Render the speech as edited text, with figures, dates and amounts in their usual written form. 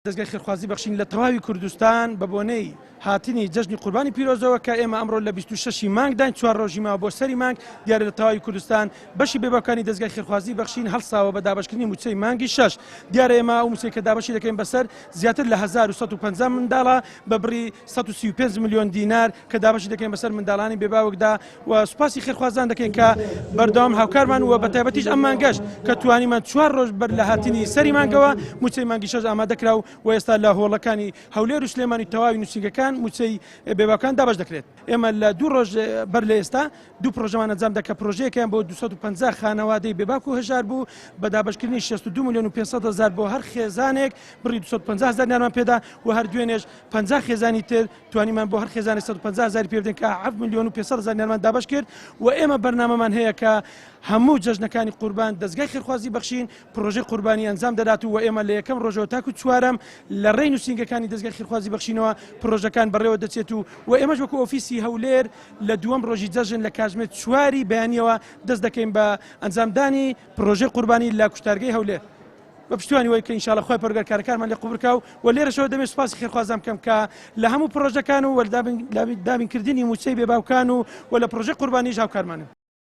دەستگای خێرخوازی بەخشین لە تەواوی کوردستان بە بۆنەی هاتنی جەژنی قوربانی پیرۆزەوە کە ئێمە ئەمڕۆ لە 26 مانگداین 4 ڕۆژی ماوە بۆ سەری مانگ دیارە لە تەواوی کوردستان بەشی بێباکانی دەستگای خێرخوازی بەخشین هەڵساوە بە دابەشکردنی موچەی مانگی 6 دیارە ئێمە ئەو موچەی کە دابەشی دەکەین بەسەر زیاتر لە 1150 منداڵە بە بڕی 135 میلیۆن دینار کە دابەشی دەکەین بەسەر منداڵانی بێباوکدا و سوپاسی خێرخوازان دەکەین کە بەردەوام هاوکارمان وە بە تایبەتیش ئەم مانگەش کە توانیمان 4 ڕۆژ بەر لە هاتنی سەری مانگەوە موچەی مانگی 6 ئامادەکرا و ئێستا لە هۆڵەکانی هەولێر و سلێمانی تەواوی نووسینگەکان موچەی بێباکان دابش دەکرێت. ئێمە لە 2 ڕۆژ بەر لە ئێستا 2 پرۆژەمان ئەنجام دا کە پرۆژەیەکیان بۆ 250 خانەوادەی بێباک و هەژار بوو بە دابشکردنی 62 میلیۆن و 500 هزار بۆ هەر خێزانێک بڕی 250 هزار نارمان پێدا و هەر دوێنێش 50 خێزانی تر توانیمان بۆ هەر خێزانی 150 هزار پێ بدەین کە 7 میلیۆن و 500 هزار نارمان دابش کرد و ئێمە بەرنامەمان هەیە کە هەموو جەژنەکانی قوربان دەستگای خێرخوازی بەخشین پرۆژەی قوربانی ئەنجام دەدات و ئێمە لە یەکەم ڕۆژەوە تاکو چوارەم لە ڕێی نووسینگەکانی دەستگای خێرخوازی بەخشینەوە پرۆژەکان بەڕێوە دەچێت و ئێمەش وەکو ئۆفیسی هەولێر لە دووەم ڕۆژی جەژن لە کاتژمێر 4 بەیانیەوە دەست دەکەین بە ئەنجامدانی پرۆژەی قوربانی لە کوشتارگەی هەولێر بە پشتیوانی وای کە ئینشاءڵڵا خۆی پەروەردگارکارمان لێ قوبڵ بکاو و لێرەشەوە دەمێت سوپاسی خێرخوازان بکەم کە لە هەموو پرۆژەکان و دابینکردنی موچەی بێباوکان و لە پرۆژەی قوربانیش هاوکارمانن.